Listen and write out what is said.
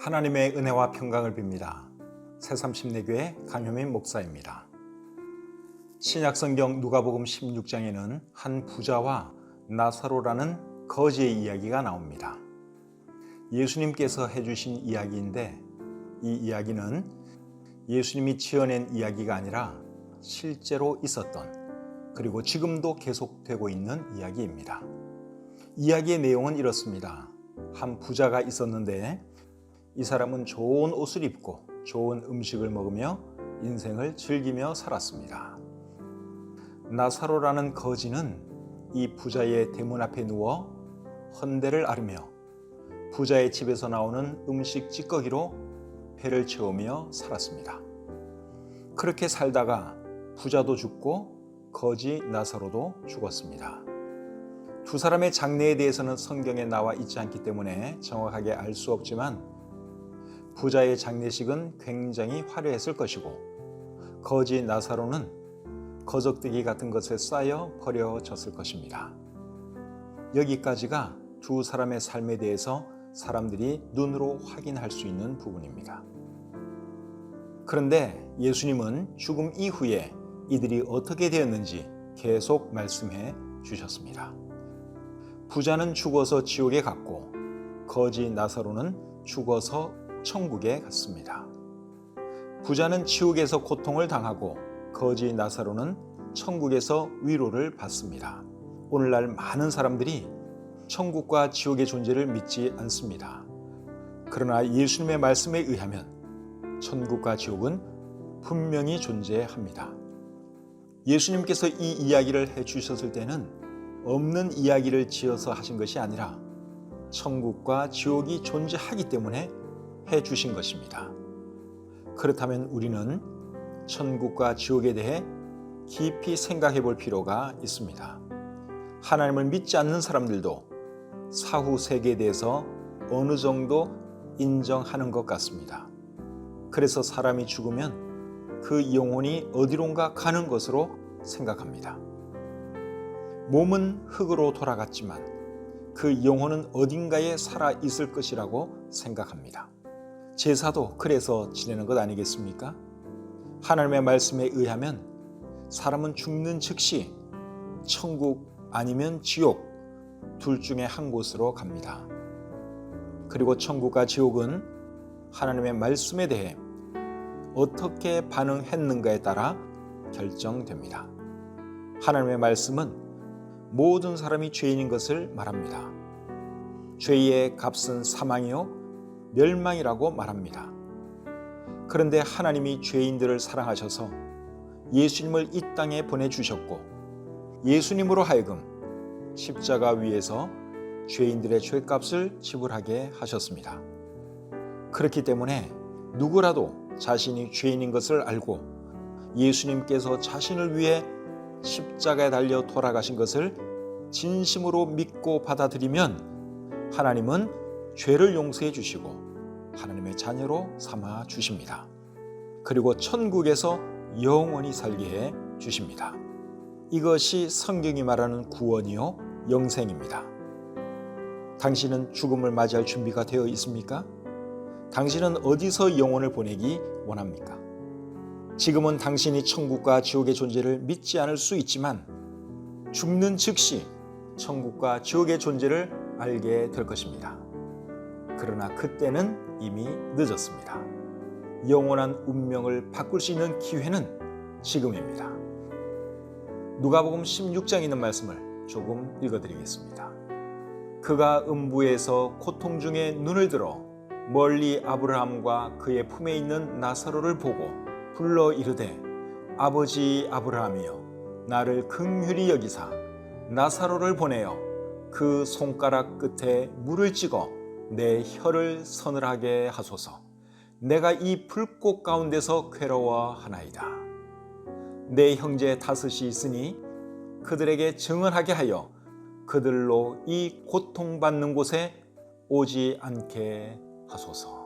하나님의 은혜와 평강을 빕니다. 새삼심내교회 강효민 목사입니다. 신약성경 누가복음 16장에는 한 부자와 나사로라는 거지의 이야기가 나옵니다. 예수님께서 해주신 이야기인데 이 이야기는 예수님이 지어낸 이야기가 아니라 실제로 있었던, 그리고 지금도 계속되고 있는 이야기입니다. 이야기의 내용은 이렇습니다. 한 부자가 있었는데 이 사람은 좋은 옷을 입고 좋은 음식을 먹으며 인생을 즐기며 살았습니다. 나사로라는 거지는 이 부자의 대문 앞에 누워 헌대를 앓으며 부자의 집에서 나오는 음식 찌꺼기로 배를 채우며 살았습니다. 그렇게 살다가 부자도 죽고 거지 나사로도 죽었습니다. 두 사람의 장래에 대해서는 성경에 나와 있지 않기 때문에 정확하게 알 수 없지만 부자의 장례식은 굉장히 화려했을 것이고 거지 나사로는 거적대기 같은 것에 쌓여 버려졌을 것입니다. 여기까지가 두 사람의 삶에 대해서 사람들이 눈으로 확인할 수 있는 부분입니다. 그런데 예수님은 죽음 이후에 이들이 어떻게 되었는지 계속 말씀해 주셨습니다. 부자는 죽어서 지옥에 갔고 거지 나사로는 죽어서 천국에 갔습니다. 부자는 지옥에서 고통을 당하고 거지 나사로는 천국에서 위로를 받습니다. 오늘날 많은 사람들이 천국과 지옥의 존재를 믿지 않습니다. 그러나 예수님의 말씀에 의하면 천국과 지옥은 분명히 존재합니다. 예수님께서 이 이야기를 해주셨을 때는 없는 이야기를 지어서 하신 것이 아니라 천국과 지옥이 존재하기 때문에 해주신 것입니다. 그렇다면 우리는 천국과 지옥에 대해 깊이 생각해 볼 필요가 있습니다. 하나님을 믿지 않는 사람들도 사후 세계에 대해서 어느 정도 인정하는 것 같습니다. 그래서 사람이 죽으면 그 영혼이 어디론가 가는 것으로 생각합니다. 몸은 흙으로 돌아갔지만 그 영혼은 어딘가에 살아 있을 것이라고 생각합니다. 제사도 그래서 지내는 것 아니겠습니까? 하나님의 말씀에 의하면 사람은 죽는 즉시 천국 아니면 지옥 둘 중에 한 곳으로 갑니다. 그리고 천국과 지옥은 하나님의 말씀에 대해 어떻게 반응했는가에 따라 결정됩니다. 하나님의 말씀은 모든 사람이 죄인인 것을 말합니다. 죄의 값은 사망이요 멸망이라고 말합니다. 그런데 하나님이 죄인들을 사랑하셔서 예수님을 이 땅에 보내주셨고 예수님으로 하여금 십자가 위에서 죄인들의 죄값을 지불하게 하셨습니다. 그렇기 때문에 누구라도 자신이 죄인인 것을 알고 예수님께서 자신을 위해 십자가에 달려 돌아가신 것을 진심으로 믿고 받아들이면 하나님은 죄를 용서해 주시고 하나님의 자녀로 삼아 주십니다. 그리고 천국에서 영원히 살게 해 주십니다. 이것이 성경이 말하는 구원이요 영생입니다. 당신은 죽음을 맞이할 준비가 되어 있습니까? 당신은 어디서 영혼을 보내기 원합니까? 지금은 당신이 천국과 지옥의 존재를 믿지 않을 수 있지만 죽는 즉시 천국과 지옥의 존재를 알게 될 것입니다. 그러나 그때는 이미 늦었습니다. 영원한 운명을 바꿀 수 있는 기회는 지금입니다. 누가복음 16장에 있는 말씀을 조금 읽어드리겠습니다. 그가 음부에서 고통 중에 눈을 들어 멀리 아브라함과 그의 품에 있는 나사로를 보고 불러 이르되 아버지 아브라함이여 나를 긍휼히 여기사 나사로를 보내어 그 손가락 끝에 물을 찍어 내 혀를 서늘하게 하소서. 내가 이 불꽃 가운데서 괴로워하나이다. 내 형제 다섯이 있으니 그들에게 증언하게 하여 그들로 이 고통받는 곳에 오지 않게 하소서.